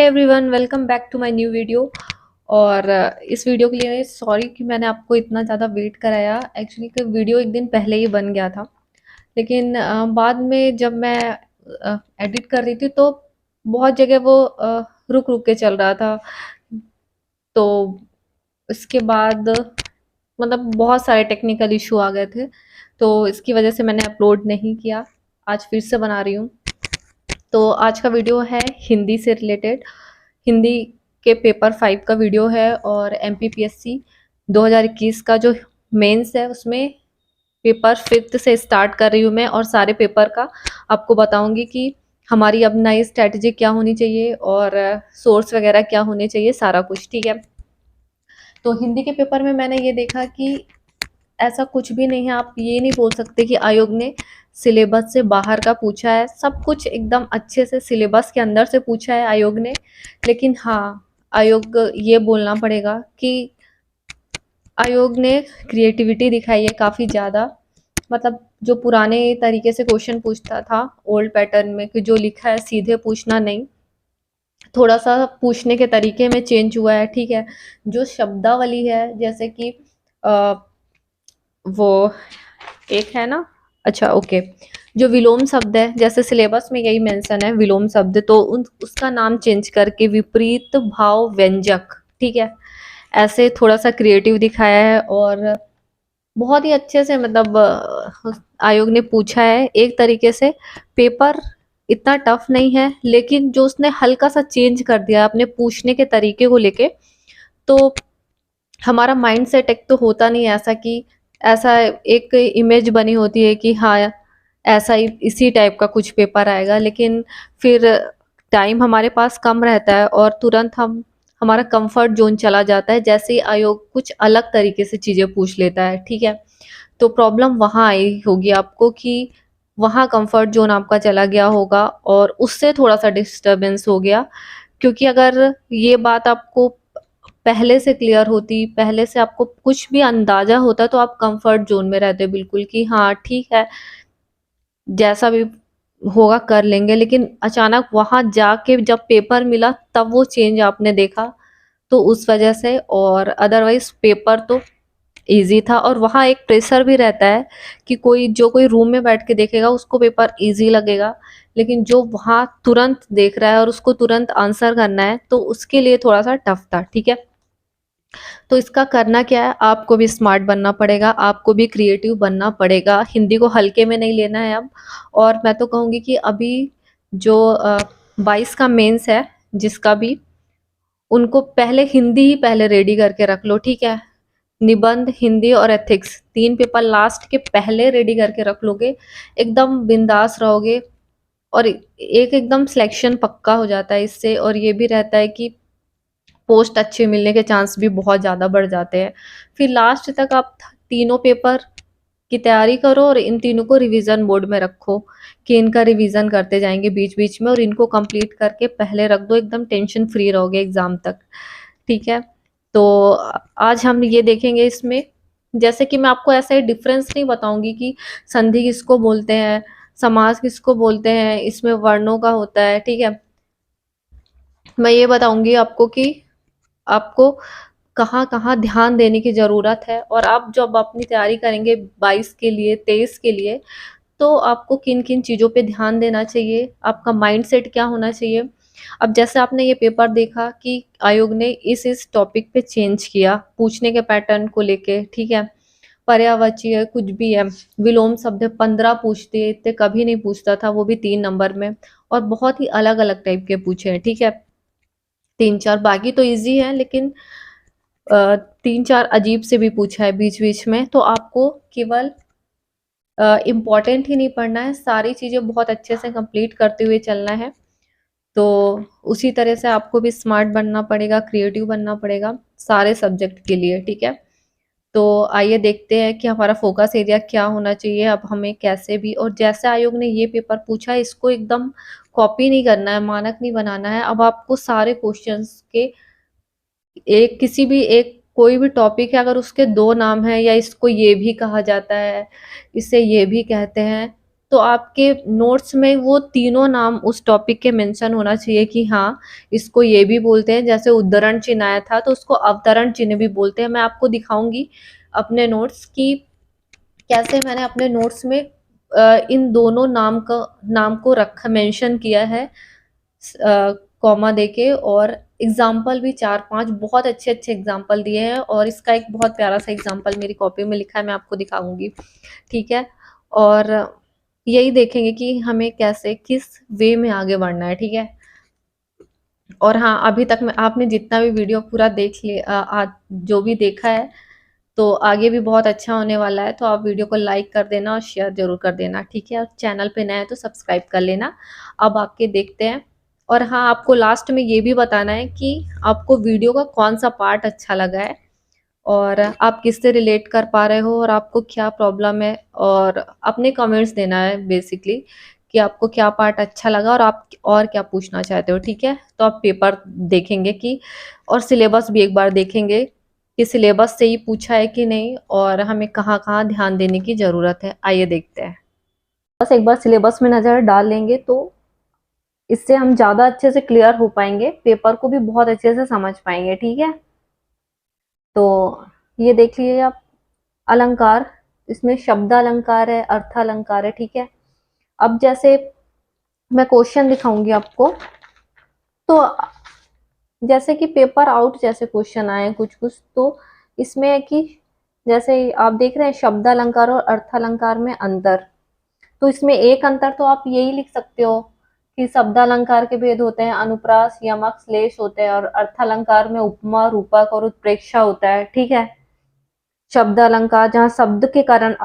Hey everyone, welcome back to my new video. और इस video के लिए सॉरी कि मैंने आपको इतना ज़्यादा वेट कराया। एक्चुअली कि वीडियो एक दिन पहले ही बन गया था, लेकिन बाद में जब मैं एडिट कर रही थी तो बहुत जगह वो रुक रुक के चल रहा था। तो इसके बाद मतलब बहुत सारे टेक्निकल इशू आ गए थे, तो इसकी वजह से मैंने अपलोड नहीं किया। आज फिर से बना रही हूँ। तो आज का वीडियो है हिंदी से रिलेटेड। हिंदी के पेपर 5 का वीडियो है और एमपीपीएससी 2021 का जो मेंस है उसमें पेपर 5 से स्टार्ट कर रही हूँ मैं, और सारे पेपर का आपको बताऊंगी कि हमारी अब नई स्ट्रैटेजी क्या होनी चाहिए और सोर्स वगैरह क्या होने चाहिए, सारा कुछ। ठीक है। तो हिंदी के पेपर में मैंने ये देखा कि ऐसा कुछ भी नहीं है। आप ये नहीं बोल सकते कि आयोग ने सिलेबस से बाहर का पूछा है। सब कुछ एकदम अच्छे से सिलेबस के अंदर से पूछा है आयोग ने। लेकिन हाँ, आयोग ये बोलना पड़ेगा कि आयोग ने क्रिएटिविटी दिखाई है काफ़ी ज़्यादा। मतलब जो पुराने तरीके से क्वेश्चन पूछता था ओल्ड पैटर्न में, कि जो लिखा है सीधे पूछना नहीं, थोड़ा सा पूछने के तरीके में चेंज हुआ है। ठीक है। जो शब्दावली है, जैसे कि अ, वो एक है ना, अच्छा ओके, जो विलोम शब्द है, जैसे सिलेबस में यही मेंशन है विलोम शब्द, तो उसका नाम चेंज करके विपरीत भाव व्यंजक, ठीक है, ऐसे थोड़ा सा क्रिएटिव दिखाया है। और बहुत ही अच्छे से मतलब आयोग ने पूछा है एक तरीके से। पेपर इतना टफ नहीं है, लेकिन जो उसने हल्का सा चेंज कर दिया अपने पूछने के तरीके को लेके, तो हमारा माइंड सेट एक तो होता नहीं है ऐसा कि ऐसा एक इमेज बनी होती है कि हाँ ऐसा ही इसी टाइप का कुछ पेपर आएगा, लेकिन फिर टाइम हमारे पास कम रहता है और तुरंत हम हमारा कंफर्ट जोन चला जाता है, जैसे ही आयोग कुछ अलग तरीके से चीज़ें पूछ लेता है। ठीक है। तो प्रॉब्लम वहाँ आई होगी आपको कि वहाँ कंफर्ट जोन आपका चला गया होगा और उससे थोड़ा सा डिस्टरबेंस हो गया। क्योंकि अगर ये बात आपको पहले से क्लियर होती, पहले से आपको कुछ भी अंदाजा होता, तो आप कंफर्ट जोन में रहते बिल्कुल कि हाँ ठीक है, जैसा भी होगा कर लेंगे। लेकिन अचानक वहां जाके जब पेपर मिला तब वो चेंज आपने देखा, तो उस वजह से। और अदरवाइज पेपर तो इजी था, और वहाँ एक प्रेशर भी रहता है कि कोई रूम में बैठ के देखेगा उसको पेपर इजी लगेगा, लेकिन जो वहाँ तुरंत देख रहा है और उसको तुरंत आंसर करना है, तो उसके लिए थोड़ा सा टफ था। ठीक है। तो इसका करना क्या है, आपको भी स्मार्ट बनना पड़ेगा, आपको भी क्रिएटिव बनना पड़ेगा। हिंदी को हल्के में नहीं लेना है अब। और मैं तो कहूँगी कि अभी जो 22 का मेंस है जिसका भी, उनको पहले हिंदी ही पहले रेडी करके रख लो। ठीक है। निबंध, हिंदी और एथिक्स, 3 पेपर लास्ट के पहले रेडी करके रख लोगे, एकदम बिंदास रहोगे। और एक एकदम सिलेक्शन पक्का हो जाता है इससे। और ये भी रहता है कि पोस्ट अच्छे मिलने के चांस भी बहुत ज़्यादा बढ़ जाते हैं। फिर लास्ट तक आप तीनों पेपर की तैयारी करो और इन तीनों को रिवीजन मोड में रखो, कि इनका रिवीजन करते जाएंगे बीच बीच में, और इनको कंप्लीट करके पहले रख दो, एकदम टेंशन फ्री रहोगे एग्जाम तक। ठीक है। तो आज हम ये देखेंगे इसमें, जैसे कि मैं आपको ऐसा ही डिफरेंस नहीं बताऊंगी कि संधि किसको बोलते हैं, समास किसको बोलते हैं, इसमें वर्णों का होता है। ठीक है। मैं ये बताऊंगी आपको कि आपको कहाँ कहाँ ध्यान देने की ज़रूरत है, और आप जब अपनी तैयारी करेंगे 22 के लिए, 23 के लिए, तो आपको किन किन चीज़ों पे ध्यान देना चाहिए, आपका माइंडसेट क्या होना चाहिए। अब जैसे आपने ये पेपर देखा कि आयोग ने इस टॉपिक पे चेंज किया पूछने के पैटर्न को लेके। ठीक है। पर्यायवाची है, कुछ भी है, विलोम शब्द है, 15 पूछते, इतने कभी नहीं पूछता था, वो भी 3 नंबर में। और बहुत ही अलग अलग टाइप के पूछे हैं। ठीक है। 3 4 बाकी तो इजी है, लेकिन 3 4 अजीब से भी पूछा है बीच बीच में। तो आपको केवल इम्पोर्टेंट ही नहीं पढ़ना है, सारी चीज़ें बहुत अच्छे से कंप्लीट करते हुए चलना है। तो उसी तरह से आपको भी स्मार्ट बनना पड़ेगा, क्रिएटिव बनना पड़ेगा सारे सब्जेक्ट के लिए। ठीक है। तो आइए देखते हैं कि हमारा फोकस एरिया क्या होना चाहिए अब हमें कैसे भी। और जैसे आयोग ने ये पेपर पूछा है, इसको एकदम कॉपी नहीं करना है, मानक नहीं बनाना है। अब आपको सारे क्वेश्चंस के एक किसी भी एक कोई भी टॉपिक है, अगर उसके 2 नाम है, या इसको ये भी कहा जाता है, इसे ये भी कहते हैं, तो आपके नोट्स में वो तीनों नाम उस टॉपिक के मेंशन होना चाहिए कि हाँ, इसको ये भी बोलते हैं। जैसे उद्धरण चिन्ह आया था तो उसको अवतरण चिन्ह भी बोलते हैं। मैं आपको दिखाऊंगी अपने नोट्स की कैसे मैंने अपने नोट्स में इन दोनों नाम को रखा मेंशन किया है कॉमा देके, और एग्जाम्पल भी 4-5 बहुत अच्छे अच्छे एग्जाम्पल दिए हैं। और इसका एक बहुत प्यारा सा एग्जाम्पल मेरी कॉपी में लिखा है, मैं आपको दिखाऊंगी। ठीक है, और यही देखेंगे कि हमें कैसे किस वे में आगे बढ़ना है। ठीक है, और हाँ, अभी तक में आपने जितना भी वीडियो पूरा देख लिया, जो भी देखा है, तो आगे भी बहुत अच्छा होने वाला है। तो आप वीडियो को लाइक कर देना और शेयर जरूर कर देना। ठीक है, और चैनल पे नए हैं तो सब्सक्राइब कर लेना। अब आके देखते हैं। और हाँ, आपको लास्ट में ये भी बताना है कि आपको वीडियो का कौन सा पार्ट अच्छा लगा है, और आप किससे रिलेट कर पा रहे हो, और आपको क्या प्रॉब्लम है, और अपने कमेंट्स देना है बेसिकली कि आपको क्या पार्ट अच्छा लगा और आप और क्या पूछना चाहते हो। ठीक है, तो आप पेपर देखेंगे कि, और सिलेबस भी एक बार देखेंगे कि सिलेबस से ही पूछा है कि नहीं, और हमें कहाँ कहाँ ध्यान देने की ज़रूरत है। आइए देखते हैं। बस एक बार सिलेबस में नज़र डाल लेंगे तो इससे हम ज़्यादा अच्छे से क्लियर हो पाएंगे, पेपर को भी बहुत अच्छे से समझ पाएंगे। ठीक है, तो ये देख लीजिए आप, अलंकार, इसमें शब्द अलंकार है, अर्थ अलंकार है। ठीक है, अब जैसे मैं क्वेश्चन दिखाऊंगी आपको, तो जैसे कि पेपर आउट जैसे क्वेश्चन आए कुछ कुछ, तो इसमें है कि जैसे आप देख रहे हैं शब्द अलंकार और अर्थ अलंकार में अंतर, तो इसमें एक अंतर तो आप यही लिख सकते हो कि शब्द अलंकार के भेद होते हैं, अनुप्रास, यमक, श्लेष होते हैं, और अर्थ अलंकार में उपमा, रूपक और उत्प्रेक्षा होता है। ठीक है, शब्द अलंकार जहाँ शब्द के कारण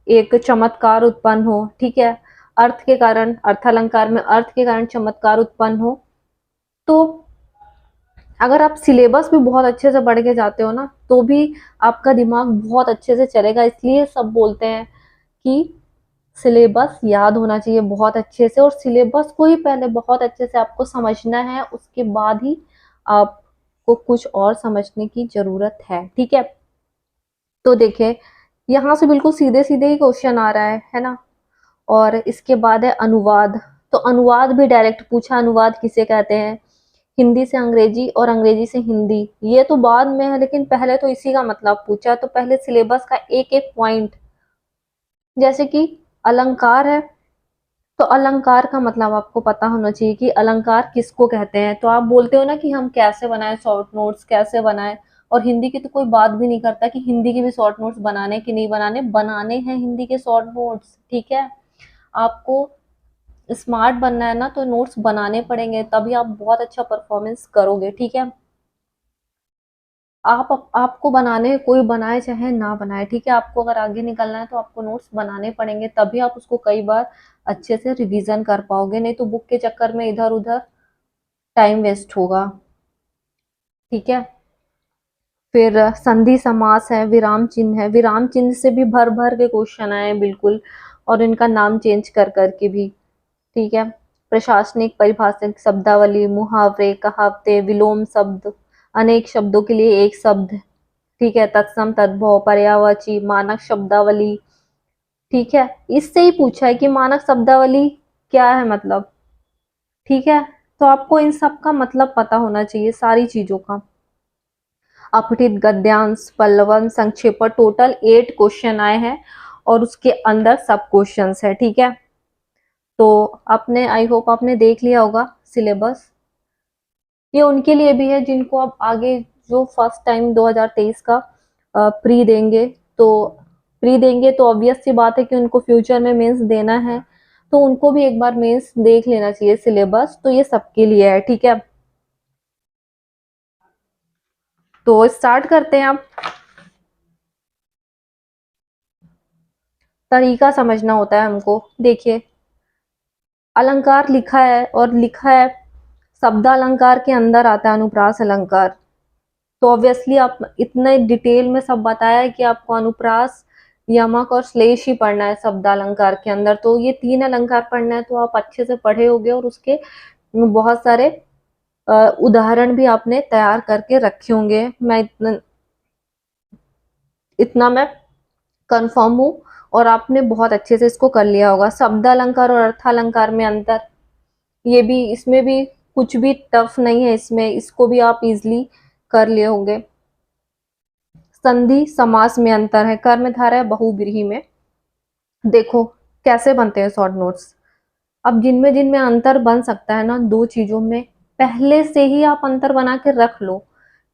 एक चमत्कार उत्पन्न हो। ठीक है, अर्थ के कारण, अर्थ अलंकार में अर्थ के कारण चमत्कार उत्पन्न हो। तो अगर आप सिलेबस भी बहुत अच्छे से पढ़ के जाते हो ना, तो भी आपका दिमाग बहुत अच्छे से चलेगा। इसलिए सब बोलते हैं कि सिलेबस याद होना चाहिए बहुत अच्छे से, और सिलेबस को ही पहले बहुत अच्छे से आपको समझना है, उसके बाद ही आपको कुछ और समझने की जरूरत है। ठीक है, तो देखिए यहाँ से बिल्कुल सीधे सीधे ही क्वेश्चन आ रहा है ना। और इसके बाद है अनुवाद, तो अनुवाद भी डायरेक्ट पूछा, अनुवाद किसे कहते हैं, हिंदी से अंग्रेजी और अंग्रेजी से हिंदी, ये तो बाद में है, लेकिन पहले तो इसी का मतलब पूछा। तो पहले सिलेबस का एक एक पॉइंट, जैसे कि अलंकार है, तो अलंकार का मतलब आपको पता होना चाहिए कि अलंकार किसको कहते हैं। तो आप बोलते हो ना कि हम कैसे बनाएं शॉर्ट नोट्स, कैसे बनाएं, और हिंदी की तो कोई बात भी नहीं करता कि हिंदी के भी शॉर्ट नोट्स बनाने कि नहीं बनाने, बनाने हैं हिंदी के शॉर्ट नोट्स। ठीक है, आपको स्मार्ट बनना है ना, तो नोट्स बनाने पड़ेंगे, तभी आप बहुत अच्छा परफॉर्मेंस करोगे। ठीक है, आपको बनाने हैं, कोई बनाए चाहे ना बनाए। ठीक है, आपको अगर आगे निकलना है तो आपको नोट्स बनाने पड़ेंगे, तभी आप उसको कई बार अच्छे से रिवीजन कर पाओगे, नहीं तो बुक के चक्कर में इधर उधर टाइम वेस्ट होगा। ठीक है, फिर संधि समास है, विराम चिन्ह है, विराम चिन्ह से भी भर भर के क्वेश्चन आए हैं बिल्कुल, और इनका नाम चेंज कर करके भी। ठीक है, प्रशासनिक, परिभाषिक, शब्दावली, मुहावरे, कहावते, विलोम शब्द, अनेक शब्दों के लिए एक शब्द। ठीक है, तत्सम, तद्भव, पर्यायवाची, मानक शब्दावली। ठीक है, इससे ही पूछा है कि मानक शब्दावली क्या है मतलब। ठीक है, तो आपको इन सब का मतलब पता होना चाहिए, सारी चीजों का। अपठित, गद्यांश, पल्लवन, संक्षेपण, टोटल 8 क्वेश्चन आए हैं, और उसके अंदर सब क्वेश्चंस है। ठीक है, तो आपने, आई होप आपने देख लिया होगा सिलेबस। ये उनके लिए भी है जिनको अब आगे, जो फर्स्ट टाइम 2023 का प्री देंगे, तो प्री देंगे तो ऑब्वियस सी बात है कि उनको फ्यूचर में मेंस देना है, तो उनको भी एक बार मेंस देख लेना चाहिए सिलेबस। तो ये सबके लिए है। ठीक है, तो स्टार्ट करते हैं। आप तरीका समझना होता है हमको। देखिए, अलंकार लिखा है, और लिखा है शब्द अलंकार के अंदर आता है अनुप्रास अलंकार, तो ऑब्वियसली आप इतने डिटेल में सब बताया है कि आपको अनुप्रास, यमक और श्लेष ही पढ़ना है शब्द अलंकार के अंदर। तो ये 3 अलंकार पढ़ना है, तो आप अच्छे से पढ़े होगे, और उसके बहुत सारे उदाहरण भी आपने तैयार करके रखे होंगे। मैं इतना इतना मैं कंफर्म हूँ, और आपने बहुत अच्छे से इसको कर लिया होगा। शब्द अलंकार और अर्थालंकार में अंतर, ये भी, इसमें भी कुछ भी टफ नहीं है, इसमें इसको भी आप इजीली कर लिए होंगे। संधि समास में अंतर है, कर्म धारय बहुव्रीहि में। देखो कैसे बनते हैं शॉर्ट नोट्स। अब जिनमें जिनमें अंतर बन सकता है ना दो चीजों में, पहले से ही आप अंतर बना के रख लो।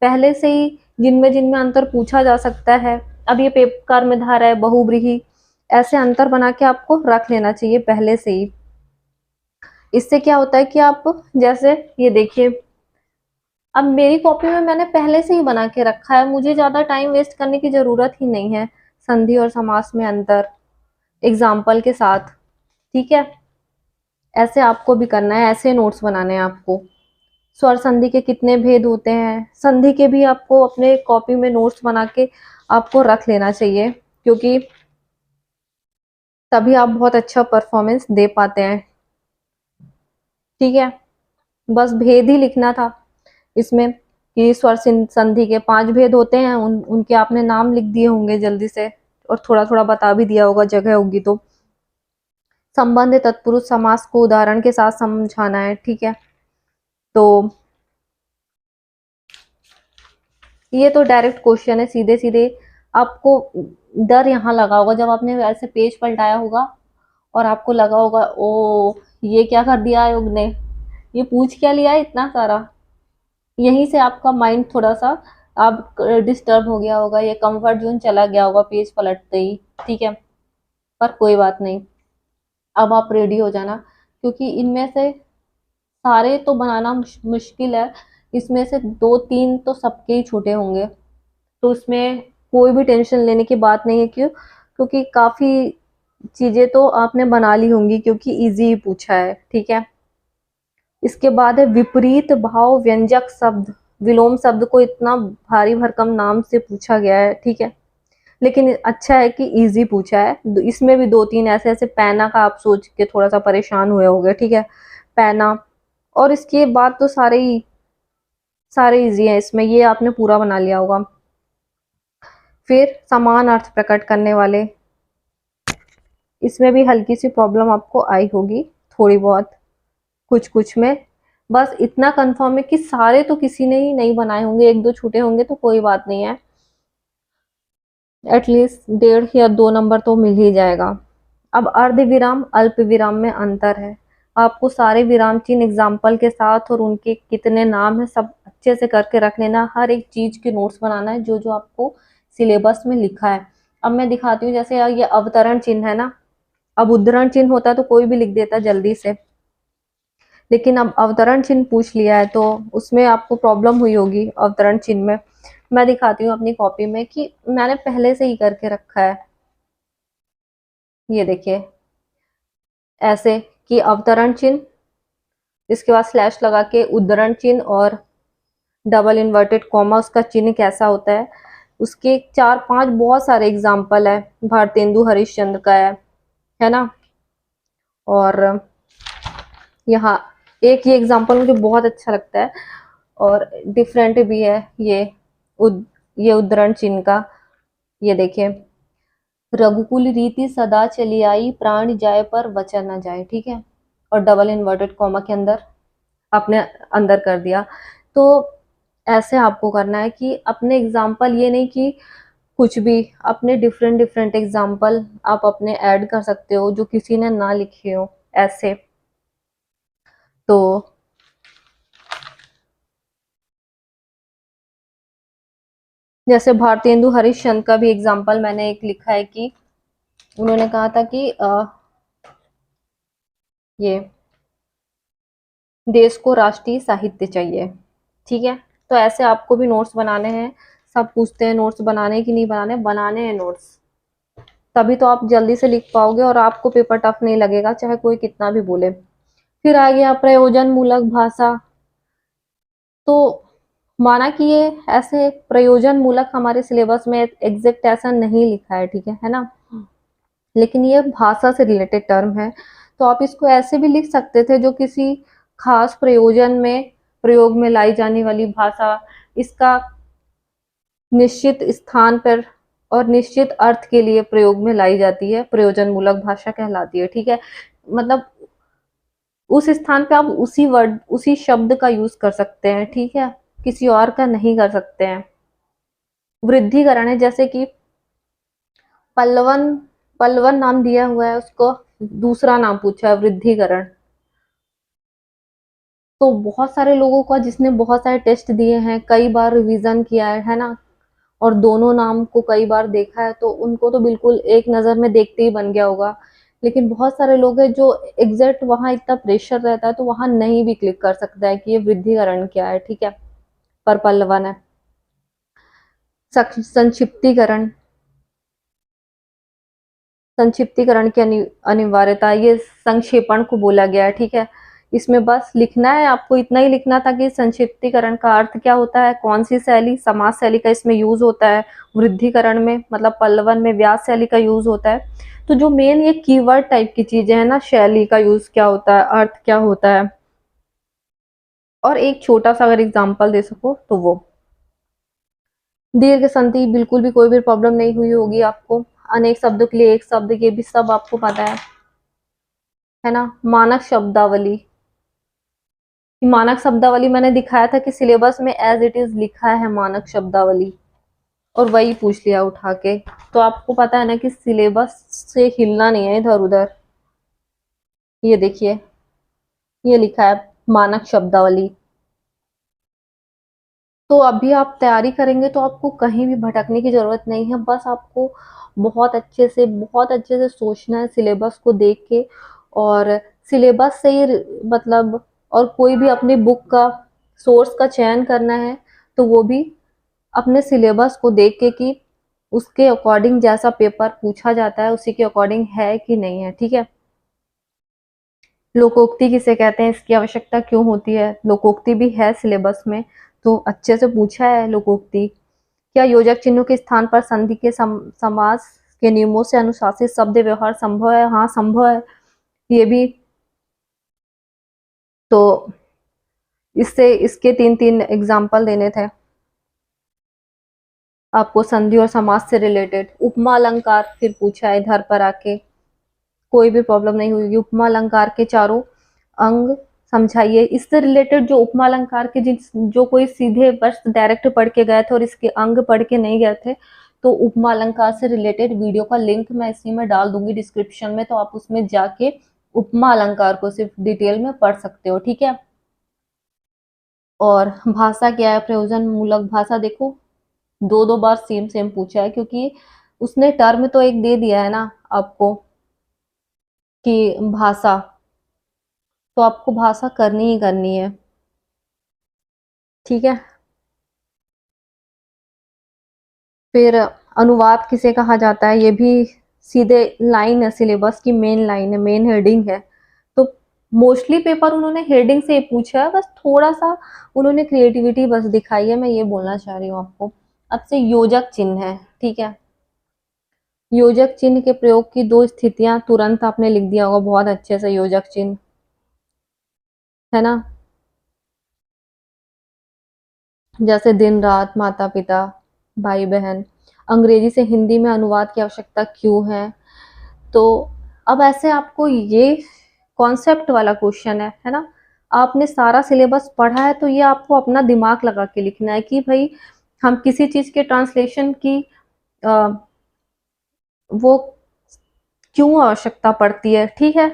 पहले से ही जिनमें जिनमें अंतर पूछा जा सकता है, अब ये पेपर में धारा है बहुव्रीहि, ऐसे अंतर बना के आपको रख लेना चाहिए पहले से ही। इससे क्या होता है कि आप, जैसे ये देखिए, अब मेरी कॉपी में मैंने पहले से ही बना के रखा है, मुझे ज्यादा टाइम वेस्ट करने की जरूरत ही नहीं है। संधि और समास में अंतर एग्जाम्पल के साथ, ठीक है। ऐसे आपको भी करना है, ऐसे नोट्स बनाने हैं आपको। स्वर संधि के कितने भेद होते हैं, संधि के भी आपको अपने कॉपी में नोट्स बना के आपको रख लेना चाहिए, क्योंकि तभी आप बहुत अच्छा परफॉर्मेंस दे पाते हैं, ठीक है। बस भेद ही लिखना था इसमें कि स्वर संधि के 5 भेद होते हैं, उनके आपने नाम लिख दिए होंगे जल्दी से, और थोड़ा थोड़ा बता भी दिया होगा जगह होगी तो। संबंध तत्पुरुष समास को उदाहरण के साथ समझाना है, ठीक है। तो ये तो डायरेक्ट क्वेश्चन है, सीधे सीधे। आपको डर यहाँ लगा होगा जब आपने ऐसे पेज पलटाया होगा और आपको लगा होगा ओ ये क्या कर दिया आयोग ने, ये पूछ क्या लिया है इतना सारा। यहीं से आपका माइंड थोड़ा सा आप डिस्टर्ब हो गया होगा, ये कंफर्ट जोन चला गया होगा पेज पलटते ही, ठीक है। पर कोई बात नहीं, अब आप रेडी हो जाना, क्योंकि इनमें से सारे तो बनाना मुश्किल है, इसमें से 2-3 तो सबके ही छूटे होंगे, तो उसमें कोई भी टेंशन लेने की बात नहीं है। क्यों? क्योंकि काफी चीजें तो आपने बना ली होंगी, क्योंकि इजी पूछा है, ठीक है। इसके बाद है विपरीत भाव व्यंजक शब्द। विलोम शब्द को इतना भारी भरकम नाम से पूछा गया है, ठीक है, लेकिन अच्छा है कि इजी पूछा है। इसमें भी 2-3 ऐसे ऐसे, पैना का आप सोच के थोड़ा सा परेशान हुए होंगे, ठीक है, पैना। और इसके बाद तो सारे इजी हैं इसमें, ये आपने पूरा बना लिया होगा। फिर समान अर्थ प्रकट करने वाले, इसमें भी हल्की सी प्रॉब्लम आपको आई होगी, थोड़ी बहुत, कुछ कुछ में। बस इतना कंफर्म है कि सारे तो किसी ने ही नहीं बनाए होंगे, 1-2 छूटे होंगे तो कोई बात नहीं है, एटलीस्ट 1.5 या 2 नंबर तो मिल ही जाएगा। अब अर्ध विराम अल्प विराम में अंतर है, आपको सारे विराम चिन्ह एग्जाम्पल के साथ और उनके कितने नाम है सब अच्छे से करके रख लेना। हर एक चीज के नोट्स बनाना है जो जो आपको सिलेबस में लिखा है। अब मैं दिखाती हूँ, जैसे ये अवतरण चिन्ह है ना, अब उद्धरण चिन्ह होता तो कोई भी लिख देता जल्दी से, लेकिन अब अवतरण चिन्ह पूछ लिया है तो उसमें आपको प्रॉब्लम हुई होगी अवतरण चिन्ह में। मैं दिखाती हूँ अपनी कॉपी में कि मैंने पहले से ही करके रखा है। ये देखिए, ऐसे कि अवतरण चिन्ह, इसके बाद स्लैश लगा के उद्धरण चिन्ह और डबल इन्वर्टेड कॉमा, उसका चिन्ह कैसा होता है, उसके 4-5 बहुत सारे एग्जाम्पल है। भारतेंदु हरिश्चंद्र का है ना। और यहाँ एक ये एग्जाम्पल मुझे बहुत अच्छा लगता है, और डिफरेंट भी है ये उद्धरण चिन्ह का। ये देखिए, रघुकुल रीति सदा चली आई, प्राण जाए पर वचन न जाए, ठीक है, और डबल इन्वर्टेड कॉमा के अंदर आपने अंदर कर दिया। तो ऐसे आपको करना है कि अपने एग्जाम्पल, ये नहीं कि कुछ भी, अपने डिफरेंट डिफरेंट एग्जाम्पल आप अपने ऐड कर सकते हो जो किसी ने ना लिखे हो, ऐसे। तो जैसे भारतेंदु हरिश्चंद्र का भी एग्जाम्पल मैंने एक लिखा है कि उन्होंने कहा था कि ये देश को राष्ट्रीय साहित्य चाहिए, ठीक है। तो ऐसे आपको भी नोट्स बनाने हैं। सब पूछते हैं नोट्स बनाने की, नहीं बनाने, बनाने हैं नोट्स, तभी तो आप जल्दी से लिख पाओगे और आपको पेपर टफ नहीं लगेगा चाहे कोई कितना भी बोले। फिर आ गया प्रयोजन मूलक भाषा। तो माना कि ये ऐसे प्रयोजन मूलक हमारे सिलेबस में एग्जैक्ट ऐसा नहीं लिखा है, ठीक है ना, लेकिन ये भाषा से रिलेटेड टर्म है, तो आप इसको ऐसे भी लिख सकते थे, जो किसी खास प्रयोजन में प्रयोग में लाई जाने वाली भाषा, इसका निश्चित स्थान पर और निश्चित अर्थ के लिए प्रयोग में लाई जाती है, प्रयोजनमूलक भाषा कहलाती है, ठीक है? मतलब उस स्थान पे आप उसी वर्ड, उसी शब्द का यूज़ कर सकते हैं, ठीक है? किसी और का नहीं कर सकते हैं। वृद्धिकरण है, जैसे कि पल्लवन, पल्लवन नाम दिया हुआ है, उसको दूसरा नाम पूछा है वृद्धिकरण। तो बहुत सारे लोगों का, जिसने बहुत सारे टेस्ट दिए हैं, कई बार रिवीजन किया है ना, और दोनों नाम को कई बार देखा है, तो उनको तो बिल्कुल एक नज़र में देखते ही बन गया होगा। लेकिन बहुत सारे लोग हैं जो एग्जैक्ट वहाँ इतना प्रेशर रहता है तो वहाँ नहीं भी क्लिक कर सकता है कि ये वृद्धिकरण क्या है, ठीक है? पर पल्लवन है। संक्षिप्तीकरण, संक्षिप्तीकरण की अनिवार्यता, ये संक्षेपण को बोला गया है, ठीक है? इसमें बस लिखना है, आपको इतना ही लिखना था कि संक्षिप्तीकरण का अर्थ क्या होता है, कौन सी शैली, समास शैली का इसमें यूज होता है, वृद्धिकरण में मतलब पल्लवन में व्यास शैली का यूज होता है। तो जो मेन ये कीवर्ड टाइप की चीजें है ना, शैली का यूज क्या होता है, अर्थ क्या होता है, और एक छोटा सा अगर एग्जाम्पल दे सको तो वो दीर्घ संधि, बिल्कुल भी कोई भी प्रॉब्लम नहीं हुई होगी आपको। अनेक शब्दों के लिए एक शब्द, ये भी सब आपको पता है ना? मानक शब्दावली, मानक शब्दावली मैंने दिखाया था कि सिलेबस में एज इट इज लिखा है मानक शब्दावली, और वही पूछ लिया उठा के। तो आपको पता है ना कि सिलेबस से हिलना नहीं है इधर उधर। ये देखिए, ये लिखा है मानक शब्दावली। तो अभी आप तैयारी करेंगे तो आपको कहीं भी भटकने की जरूरत नहीं है, बस आपको बहुत अच्छे से सोचना है सिलेबस को देख के, और सिलेबस से ही मतलब, और कोई भी अपनी बुक का सोर्स का चयन करना है तो वो भी अपने सिलेबस को देख के कि उसके अकॉर्डिंग जैसा पेपर पूछा जाता है उसी के अकॉर्डिंग है कि नहीं है, ठीक है? लोकोक्ति किसे कहते हैं, इसकी आवश्यकता क्यों होती है, लोकोक्ति भी है सिलेबस में, तो अच्छे से पूछा है लोकोक्ति। क्या योजक चिन्हों के स्थान पर संधि के समास के नियमों से अनुशासित शब्द व्यवहार संभव है? हाँ, संभव है ये भी। तो इससे, इसके तीन तीन एग्जाम्पल देने थे आपको संधि और समास से रिलेटेड। उपमा अलंकार फिर पूछा है इधर पर आके, कोई भी प्रॉब्लम नहीं हुई। उपमा अलंकार के चारों अंग समझाइए। इससे रिलेटेड जो उपमा अलंकार के जो कोई सीधे बस डायरेक्ट पढ़ के गए थे और इसके अंग पढ़ के नहीं गए थे, तो उपमा अलंकार से रिलेटेड वीडियो का लिंक मैं इसी में डाल दूंगी डिस्क्रिप्शन में, तो आप उसमें जाके उपमा अलंकार को सिर्फ डिटेल में पढ़ सकते हो, ठीक है? और भाषा क्या है, प्रयोजन मूलक भाषा, देखो दो दो बार सेम सेम पूछा है, क्योंकि उसने टर्म तो एक दे दिया है ना आपको कि भाषा, तो आपको भाषा करनी ही करनी है, ठीक है? फिर अनुवाद किसे कहा जाता है, ये भी सीधे लाइन है, सिलेबस की मेन लाइन है, मेन हेडिंग है। तो मोस्टली पेपर उन्होंने हेडिंग से ही पूछा है, बस थोड़ा सा उन्होंने क्रिएटिविटी बस दिखाई है, मैं ये बोलना चाह रही हूँ आपको। अब से योजक चिन्ह है, ठीक है? योजक चिन्ह के प्रयोग की दो स्थितियां तुरंत आपने लिख दिया होगा बहुत अच्छे से। योजक चिन्ह है ना, जैसे दिन रात, माता पिता, भाई बहन। अंग्रेजी से हिंदी में अनुवाद की आवश्यकता क्यों है? तो अब ऐसे आपको ये कॉन्सेप्ट वाला क्वेश्चन है ना? आपने सारा सिलेबस पढ़ा है तो ये आपको अपना दिमाग लगा के लिखना है कि भाई हम किसी चीज के ट्रांसलेशन की आ, वो क्यों आवश्यकता पड़ती है, ठीक है?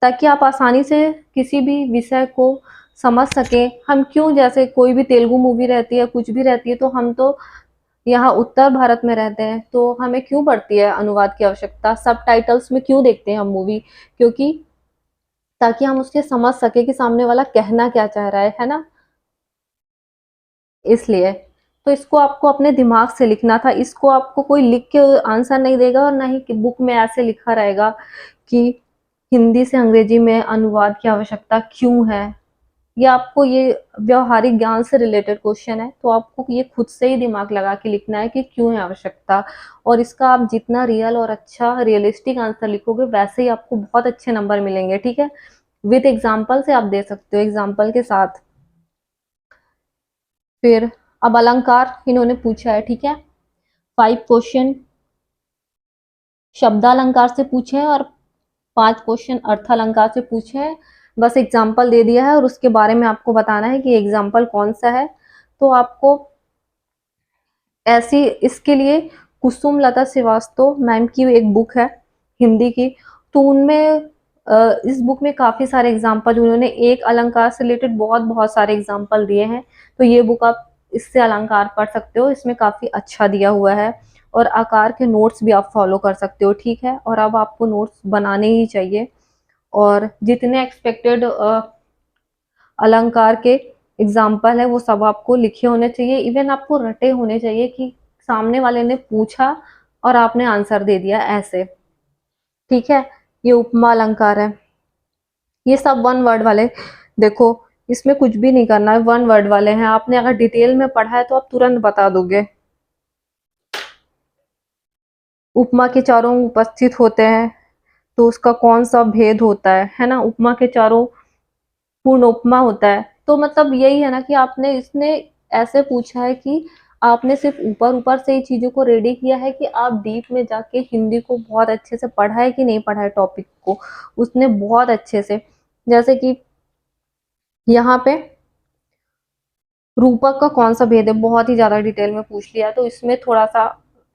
ताकि आप आसानी से किसी भी विषय को समझ सकें। हम क्यों, जैसे कोई भी तेलुगु मूवी रहती है, कुछ भी रहती है, तो हम तो यहाँ उत्तर भारत में रहते हैं, तो हमें क्यों पड़ती है अनुवाद की आवश्यकता, सबटाइटल्स में क्यों देखते हैं हम मूवी? क्योंकि ताकि हम उसके समझ सके कि सामने वाला कहना क्या चाह रहा है ना? इसलिए तो इसको आपको अपने दिमाग से लिखना था, इसको आपको कोई लिख के आंसर नहीं देगा, और ना ही कि बुक में ऐसे लिखा रहेगा कि हिंदी से अंग्रेजी में अनुवाद की आवश्यकता क्यों है। ये आपको, ये व्यवहारिक ज्ञान से रिलेटेड क्वेश्चन है, तो आपको ये खुद से ही दिमाग लगा के लिखना है कि क्यों है आवश्यकता, और इसका आप जितना रियल और अच्छा रियलिस्टिक आंसर लिखोगे वैसे ही आपको बहुत अच्छे नंबर मिलेंगे, ठीक है? विद एग्जाम्पल से आप दे सकते हो, एग्जाम्पल के साथ। फिर अब अलंकार इन्होंने पूछा है, ठीक है? 5 क्वेश्चन शब्दालंकार से पूछे हैं और 5 क्वेश्चन अर्थालंकार से पूछे हैं। बस एग्जाम्पल दे दिया है और उसके बारे में आपको बताना है कि एग्जाम्पल कौन सा है। तो आपको ऐसी इसके लिए कुसुम लता श्रीवास्तव मैम की एक बुक है हिंदी की, तो उनमें इस बुक में काफ़ी सारे एग्जाम्पल, उन्होंने एक अलंकार से रिलेटेड बहुत बहुत सारे एग्जाम्पल दिए हैं। तो ये बुक आप इससे अलंकार पढ़ सकते हो, इसमें काफ़ी अच्छा दिया हुआ है और आकार के नोट्स भी आप फॉलो कर सकते हो, ठीक है। और अब आपको नोट्स बनाने ही चाहिए और जितने एक्सपेक्टेड अलंकार के एग्जाम्पल है वो सब आपको लिखे होने चाहिए, इवन आपको रटे होने चाहिए कि सामने वाले ने पूछा और आपने आंसर दे दिया ऐसे, ठीक है। ये उपमा अलंकार है, ये सब वन वर्ड वाले, देखो इसमें कुछ भी नहीं करना है, वन वर्ड वाले हैं। आपने अगर डिटेल में पढ़ा है तो आप तुरंत बता दोगे। उपमा के चारों उपस्थित होते हैं तो उसका कौन सा भेद होता है ना। उपमा के चारों पूर्ण उपमा होता है, तो मतलब यही है ना कि आपने इसने ऐसे पूछा है कि आपने सिर्फ ऊपर ऊपर से ही चीजों को रेडी किया है कि आप डीप में जाके हिंदी को बहुत अच्छे से पढ़ा है कि नहीं पढ़ा है, टॉपिक को उसने बहुत अच्छे से, जैसे कि यहाँ पे रूपक का कौन सा भेद है बहुत ही ज्यादा डिटेल में पूछ लिया, तो इसमें थोड़ा सा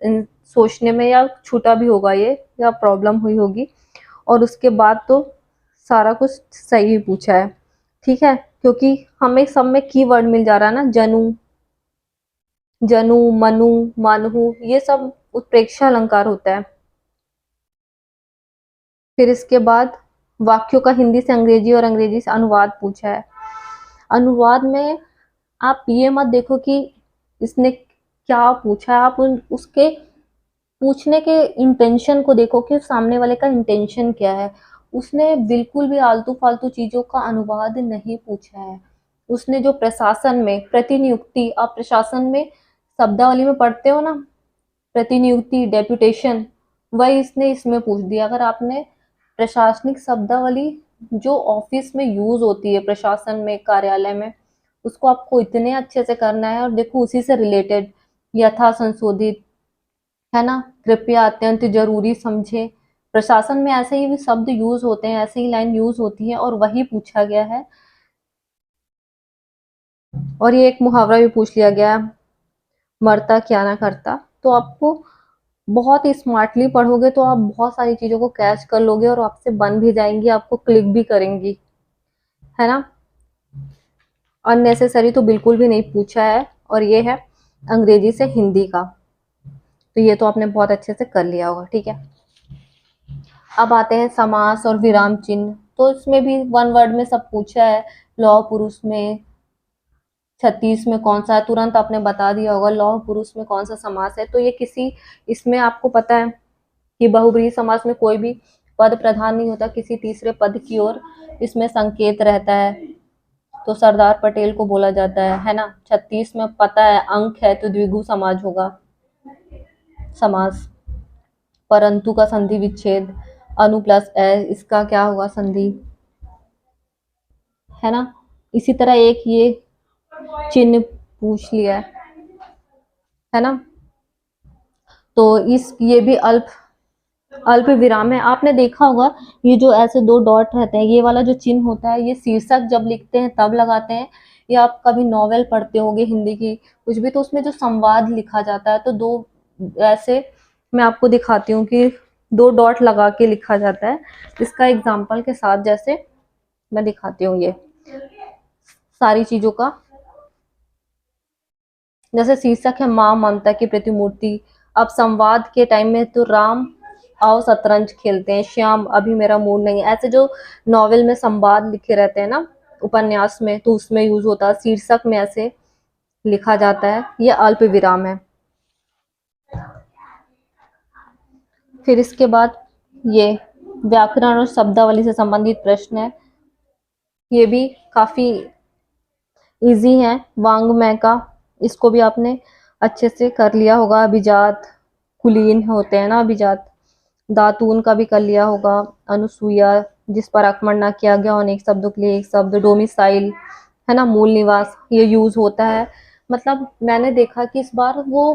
सोचने में या छूटा भी होगा ये, या प्रॉब्लम हुई होगी। और उसके बाद तो सारा कुछ सही ही पूछा है, ठीक है, क्योंकि हमें सब में कीवर्ड मिल जा रहा है ना, जनु, जनु, मनु, मानहु, ये सब उत्प्रेक्षा अलंकार होता है। फिर इसके बाद वाक्यों का हिंदी से अंग्रेजी और अंग्रेजी से अनुवाद पूछा है। अनुवाद में आप ये मत देखो कि इसने क्या पूछा है, आप उसके पूछने के इंटेंशन को देखो कि सामने वाले का इंटेंशन क्या है। उसने बिल्कुल भी आलतू फालतू चीजों का अनुवाद नहीं पूछा है। उसने जो प्रशासन में प्रतिनियुक्ति, आप प्रशासन में शब्दावली में पढ़ते हो ना, प्रतिनियुक्ति, डेप्यूटेशन, वही इसने इसमें पूछ दिया। अगर आपने प्रशासनिक शब्दावली जो ऑफिस में यूज होती है, प्रशासन में, कार्यालय में, उसको आपको इतने अच्छे से करना है। और देखो उसी से रिलेटेड यथा संशोधित, है ना, कृपया, अत्यंत जरूरी समझे, प्रशासन में ऐसे ही भी शब्द यूज होते हैं, ऐसे ही लाइन यूज होती है और वही पूछा गया है। और ये एक मुहावरा भी पूछ लिया गया है, मरता क्या ना करता। तो आपको बहुत ही स्मार्टली पढ़ोगे तो आप बहुत सारी चीजों को कैच कर लोगे और आपसे बन भी जाएंगी, आपको क्लिक भी करेंगी, है ना। अननेसेसरी तो बिल्कुल भी नहीं पूछा है। और ये है अंग्रेजी से हिंदी का, तो ये तो आपने बहुत अच्छे से कर लिया होगा, ठीक है। अब आते हैं समास और विराम चिन्ह, तो इसमें भी वन वर्ड में सब पूछा है। लौह पुरुष में 36 में कौन सा है, तुरंत आपने बता दिया होगा लौह पुरुष में कौन सा समास है। तो ये किसी, इसमें आपको पता है कि बहुब्रीहि समास में कोई भी पद प्रधान नहीं होता, किसी तीसरे पद की ओर इसमें संकेत रहता है, तो सरदार पटेल को बोला जाता है ना। 36 में पता है अंक है तो द्विगु समाज होगा समास। परंतु का संधि विच्छेद, अनु प्लस ए, इसका क्या होगा, संधि, है ना। इसी तरह एक ये चिन्ह पूछ लिया है ना। तो इस ये भी अल्प अल्प विराम है। आपने देखा होगा ये जो ऐसे दो डॉट रहते हैं, ये वाला जो चिन्ह होता है, ये शीर्षक जब लिखते हैं तब लगाते हैं, या आप कभी नॉवेल पढ़ते होंगे हिंदी की कुछ भी, तो उसमें जो संवाद लिखा जाता है तो दो ऐसे, मैं आपको दिखाती हूँ कि दो डॉट लगा के लिखा जाता है। इसका एग्जाम्पल के साथ जैसे मैं दिखाती हूँ, ये सारी चीजों का, जैसे शीर्षक है माँ ममता की प्रतिमूर्ति। अब संवाद के टाइम में तो राम आओ शतरंज खेलते हैं, श्याम अभी मेरा मूड नहीं है, ऐसे जो नॉवेल में संवाद लिखे रहते हैं ना, उपन्यास में, तो उसमें यूज होता है। शीर्षक में ऐसे लिखा जाता है, ये अल्प विराम है। फिर इसके बाद ये व्याकरण और शब्दावली से संबंधित प्रश्न है, ये भी काफी इजी है। वांग्मय का, इसको भी आपने अच्छे से कर लिया होगा। अभिजात, कुलीन होते हैं ना अभिजात। दातून का भी कर लिया होगा। अनुसूया, जिस पर आक्रमण ना किया गया, अनेक शब्दों के लिए एक शब्द। डोमिसाइल, है ना, मूल निवास, ये यूज होता है। मतलब मैंने देखा कि इस बार वो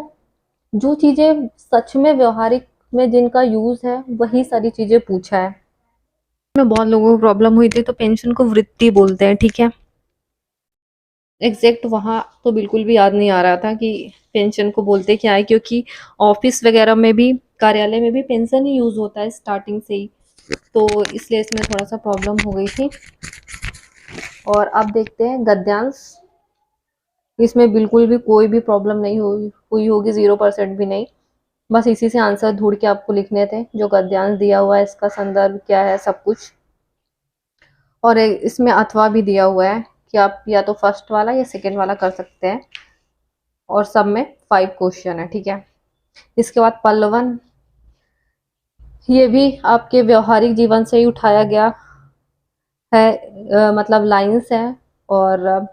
जो चीज़ें सच में व्यवहारिक में जिनका यूज़ है, वही सारी चीज़ें पूछा है। में बहुत लोगों को प्रॉब्लम हुई थी, तो पेंशन को वृत्ति बोलते हैं, ठीक है? एग्ज़ैक्ट वहाँ तो बिल्कुल भी याद नहीं आ रहा था कि पेंशन को बोलते क्या है, क्योंकि ऑफ़िस वग़ैरह में भी, कार्यालय में भी पेंशन ही यूज़ होता है स्टार्टिंग से ही, तो इसलिए इसमें थोड़ा-सा प्रॉब्लम हो गई थी। और अब देखते हैं गद्यांश। इसमें बिल्कुल भी कोई भी प्रॉब्लम नहीं हुई होगी, 0% भी नहीं। बस इसी से आंसर ढूँढ के आपको लिखने थे, जो गद्यांश दिया हुआ है, इसका संदर्भ क्या है, सब कुछ। और इसमें अथवा भी दिया हुआ है कि आप या तो फर्स्ट वाला या सेकंड वाला कर सकते हैं, और सब में 5 क्वेश्चन है, ठीक है? इसके बाद पल्लवन, ये भी आपके व्यवहारिक जीवन से ही उठाया गया है, मतलब लाइन्स है। और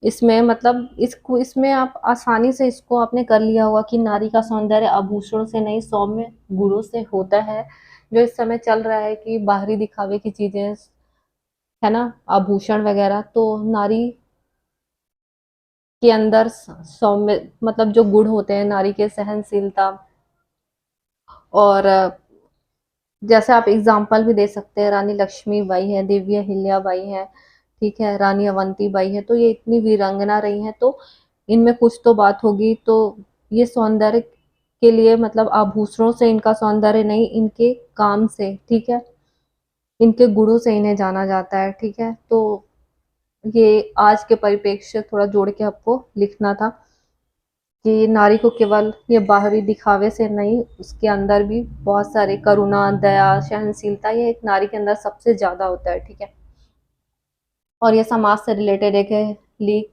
इसमें मतलब इसको, इसमें आप आसानी से इसको आपने कर लिया होगा कि नारी का सौंदर्य आभूषणों से नहीं, सौम्य गुणों से होता है। जो इस समय चल रहा है कि बाहरी दिखावे की चीजें, है ना, आभूषण वगैरह, तो नारी के अंदर सौम्य मतलब जो गुण होते हैं, नारी के सहनशीलता, और जैसे आप एग्जाम्पल भी दे सकते हैं, रानी लक्ष्मीबाई है, दिव्य हिल्याबाई है, ठीक है, रानी अवंतीबाई है, तो ये इतनी वीरांगना रही हैं, तो इनमें कुछ तो बात होगी। तो ये सौंदर्य के लिए मतलब आभूषणों से इनका सौंदर्य नहीं, इनके काम से, ठीक है, इनके गुणों से इन्हें जाना जाता है, ठीक है? तो ये आज के परिप्रेक्ष्य थोड़ा जोड़ के आपको लिखना था कि नारी को केवल ये बाहरी दिखावे से नहीं, उसके अंदर भी बहुत सारे करुणा, दया, सहनशीलता, ये एक नारी के अंदर सबसे ज्यादा होता है, ठीक है? और ये समाज से रिलेटेड एक है। लीक,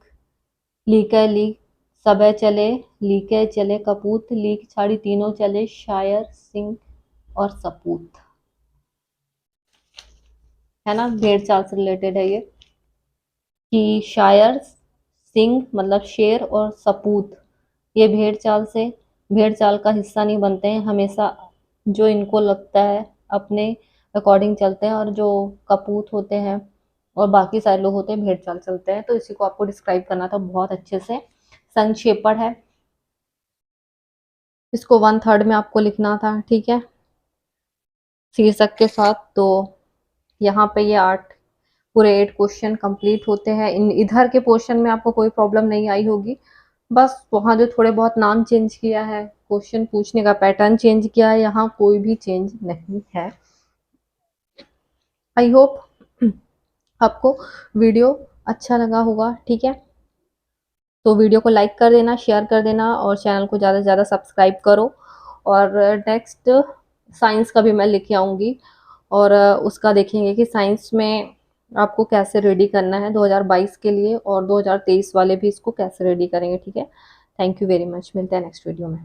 लीकै लीक, सबे चले, लीकै चले कपूत, लीक छाड़ी तीनों चले, शायर, सिंह और सपूत, है ना? भेड़ चाल से रिलेटेड है ये, कि शायर, सिंह मतलब शेर, और सपूत, ये भेड़ चाल से, भेड़ चाल का हिस्सा नहीं बनते हैं, हमेशा जो इनको लगता है अपने अकॉर्डिंग चलते हैं, और जो कपूत होते हैं और बाकी सारे लोग होते हैं, भेड़ चाल चलते हैं। तो इसी को आपको डिस्क्राइब करना था बहुत अच्छे से। संक्षेपण है, इसको 1/3 में आपको लिखना था, ठीक है, शीर्षक के साथ। तो यहाँ पे ये 8 पूरे 8 क्वेश्चन कंप्लीट होते हैं। इन इधर के पोर्शन में आपको कोई प्रॉब्लम नहीं आई होगी, बस वहाँ जो थोड़े बहुत नाम चेंज किया है, क्वेश्चन पूछने का पैटर्न चेंज किया है, यहाँ कोई भी चेंज नहीं है। आई होप आपको वीडियो अच्छा लगा होगा, ठीक है? तो वीडियो को लाइक कर देना, शेयर कर देना, और चैनल को ज़्यादा से ज़्यादा सब्सक्राइब करो। और नेक्स्ट साइंस का भी मैं लेके आऊँगी, और उसका देखेंगे कि साइंस में आपको कैसे रेडी करना है 2022 के लिए, और 2023 वाले भी इसको कैसे रेडी करेंगे, ठीक है? थैंक यू वेरी मच, मिलते हैं नेक्स्ट वीडियो में।